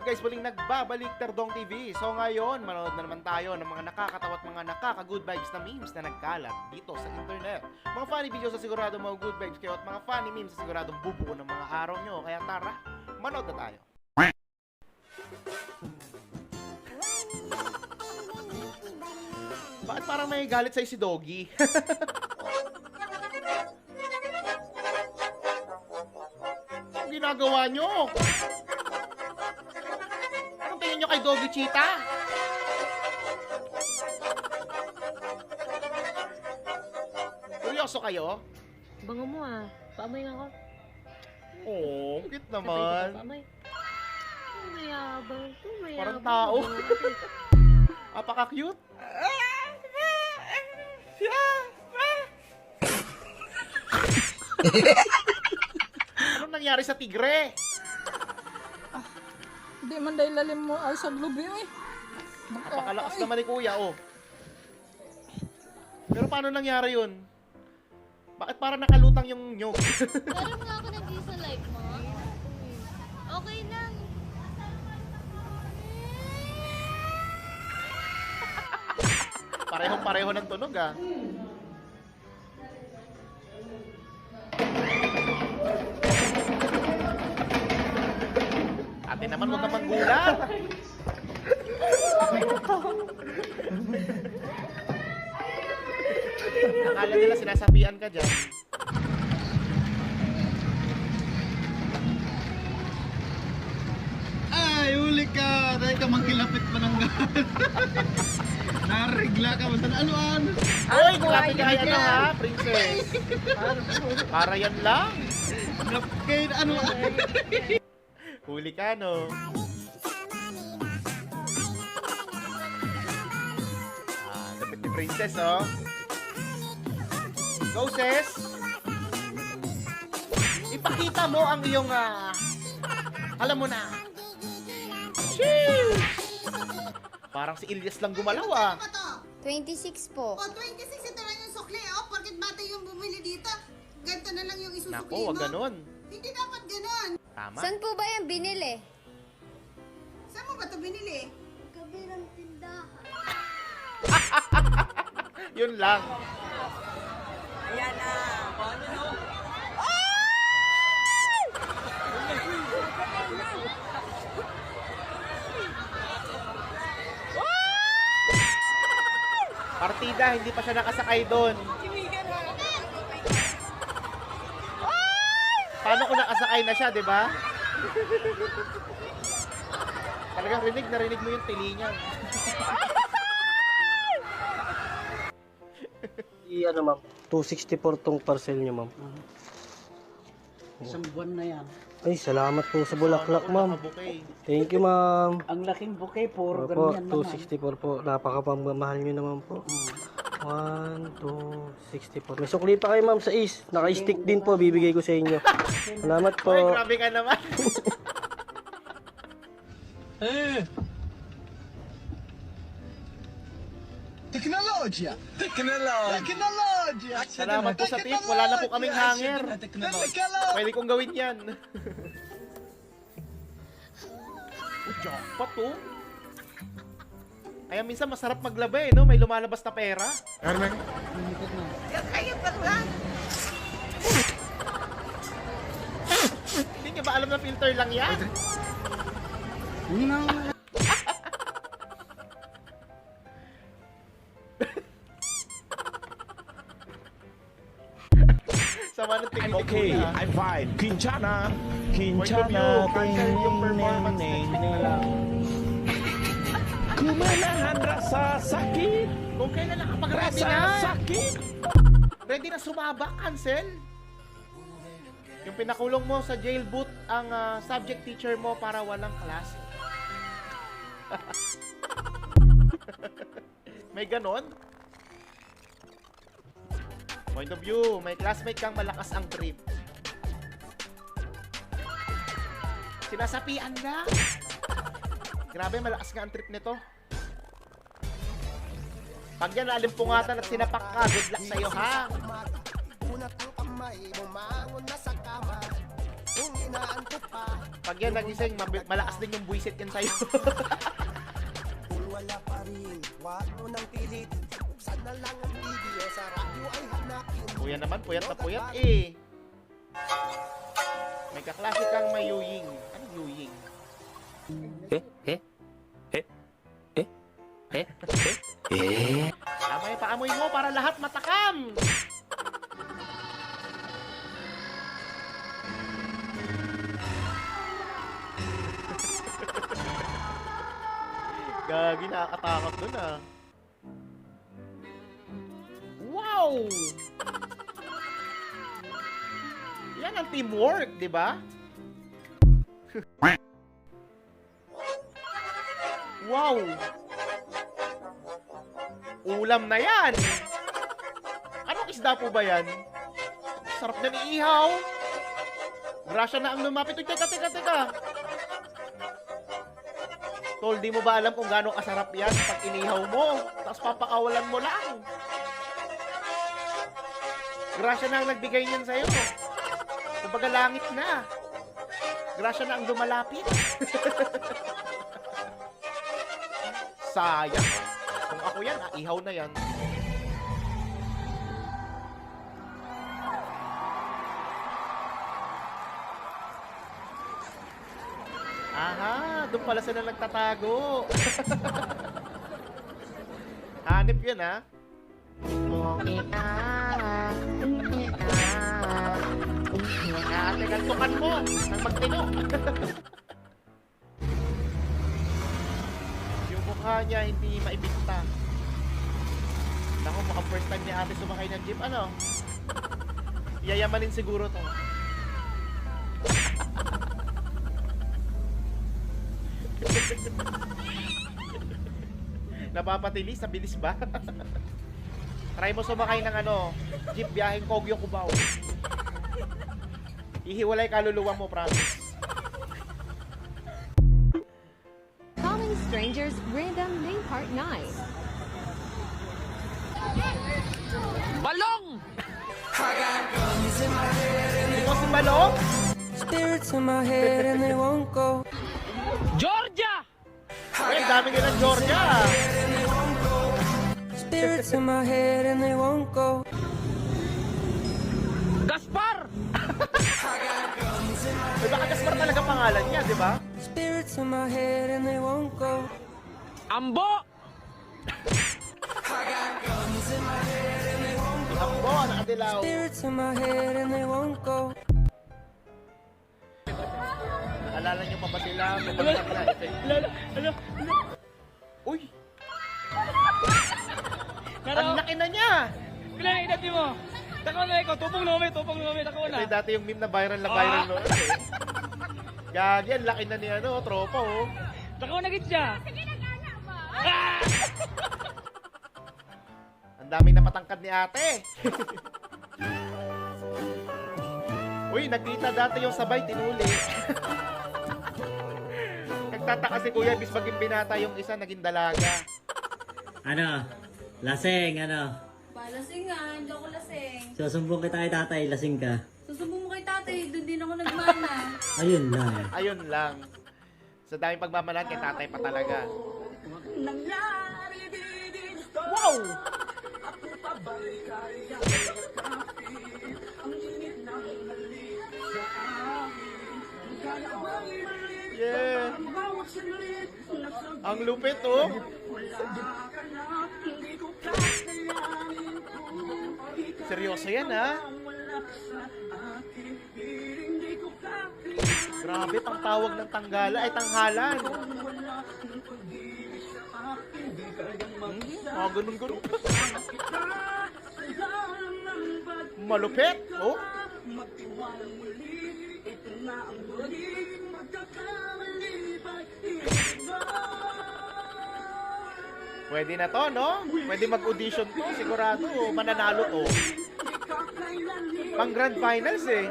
guys? Muling nagbabalik Terdong TV. So ngayon, manood na naman tayo ng mga nakakatawa at mga nakaka-good vibes na memes na nagkalat dito sa internet. Mga funny videos sa sigurado mga good vibes kayo at mga funny memes sa siguradong bubuo ng mga araw nyo. Kaya tara, manood na tayo. Bakit parang may galit sa'yo si Doggy? Anong ginagawa nyo? Anong tingin nyo kay Doggy Cheetah? Seryoso kayo? Bango mo ah. Paamoy nga ako. Oh, cute Sabay naman. ka paamoy. Mayabang to, mayabang. Parang tao. Apaka-cute. Anong nangyari sa tigre? Hindi man dahil lalim mo ay sa lubi eh. Napakalakas naman ni kuya, oh. Pero paano nangyari yun? Bakit parang nakalutang yung nyog? Pero mga ako nag-isa like mo. Okay lang. Parehong-pareho ng tunog, ah. Ate naman, huwag ka manggulat. Akala nila sinasapian ka dyan. Ay, uli ka! Dahil ka magkilapit pa ng narigla ka ba? Ano-ano? Ay, grabe ka yan ha, princess. Para yan lang. Napkain ano-ano? Huli ka, no? Ah, lapit ni princess, oh. Go, sis! Ipakita mo ang iyong, alam mo na. Sheesh! Parang si Ilyas lang gumalaw, ah. 26 po. O, 26 ito lang yung sukli. O, porket bata yung bumili dito, ganito na lang yung isusukli Naku, mo. wag ganun. Hindi dapat ganun. Tama. Saan po ba yung binili? Saan mo ba ito binili? Kabilang tindahan. Yun lang. Partida, hindi pa siya nakasakay doon. Paano kung nakasakay na siya, di ba? Talagang narinig mo yung tili niya. Ano ma'am, 264 tong parcel niyo ma'am. Isang buwan na yan. Ay, salamat po sa bulaklak ma'am. Bouquet. Thank you ma'am. Ang laking bouquet, puro Opo, ganyan naman. 264 po. Napakapamahal niyo naman po. 1, 2, 64. May sukli pa kayo ma'am sa is. Naka-stick din po, bibigay ko sa inyo. Salamat po. Ay, grabe ka naman. Teknologya! Teknologya! Salamat po sa tip. Wala na po kaming hanger. Pwede kong gawin yan. Jackpot, oh. Kaya minsan masarap maglaba, eh, no? May lumalabas na pera. Hindi niya ba alam na filter lang yan? Sama ng tingin Okay, ni Kuya. I'm fine. Quinchana. Point of view, cancel yung performance next week na lang. Kumanahan rasa sakit. Kung kailan nakapag-ready Rasa na. sakit. Ready na sumaba, cancel. Yung pinakulong mo sa jail boot ang subject teacher mo para walang klase. May ganon? Point of view, may classmate kang malakas ang trip. Sinasapian na. Grabe, malakas nga ang trip nito. Pag yan nalimpungatan at sinapak ka, good luck sa'yo, ha? Pag yan nagising, malakas din yung buwisit yan sa'yo. Kuya naman, puyat na puyat eh. May kaklase kang mayuying. Anong yuying? Tama yung paamoy mo para lahat matakam! Gagi, nakakatakot dun ah. Wow! Yan ang teamwork, di ba? Wow! Ulam na yan! Anong isda po ba yan? Sarap na ni ihaw! Grasya na ang lumapit. Uy, teka! Tol, di mo ba alam kung gaano kasarap yan pag inihaw mo? Tapos papakawalan mo lang. Grasya na ang nagbigay niyan sa'yo. Kumbaga langit na. Grasya na ang lumalapit. Sayang. Kung ako yan, ihaw na yan. Aha, doon pala sila nagtatago. Hanip yun, ha? Tegaltukan mo ng magtino. Yung mukha niya hindi maibigta. Naku, mukhang first time ni ate sumakay ng jeep. Ano? Yayamanin siguro to. Napapatili sa bilis ba? Try mo sumakay ng jeep biyaheng Kogyo, Cubao. Ihiwalay kaluluwa mo, promise. Calling Strangers Random Name Part 9. Balong! Ito si Balong? Spirits in my head and they won't go. Georgia! Uy, dami nila ng Georgia. Spirits in my head and they won't go. Gaspar! Uy, baka Gaspar talaga pangalan niya, di ba? Spirits in my head and they won't go. Ambo! Ambo, nakadilaw. Spirits in my head and they won't go. Alala niyo pa ba sila? Uy! Ang laki na niya! Kailangan inati mo! Tako na ikaw, tupong lumi, tako na. Kasi dati yung meme na viral no? Gagi, ang laki na niya, tropa, oh. Tako na git siya! Ang daming napatangkad ni ate. Uy, nagkita dati yung sabay, tinuli. Nagtataka si kuya, bis maging binata yung isa, naging dalaga. Ano? Lasing, ano? Lasing nga, hindi ako lasing. Susumbong kita kay tatay, lasing ka. Susumbong mo kay tatay, doon din ako nagmana. Ayun lang. Ayun lang. Sa daming pagmamalahan kay tatay pa talaga. Wow! Yeah. Ang lupit, oh. Seryoso yan, ha? Grabe, pang tawag ng tanggala ay tanghalan. Ganun. Malupit, oh. Pwede na to, no? Pwede mag-audition to. Sigurado, mananalo to. Pang grand finals, eh.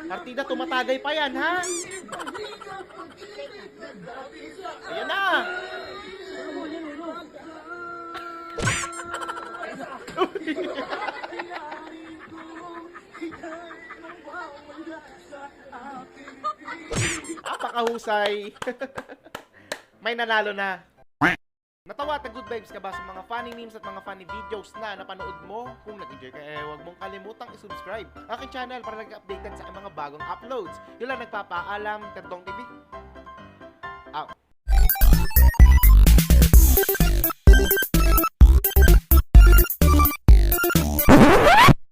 Partida, tumatagay pa yan, ha? Ayan na! Apakahusay. May nanalo na. Natawa at good vibes ka ba sa mga funny memes at mga funny videos na napanood mo? Kung nag-enjoy ka, huwag mong kalimutang i-subscribe aking channel para nag-updated sa aking mga bagong uploads. Yun lang nagpapaalam, Terdong TV.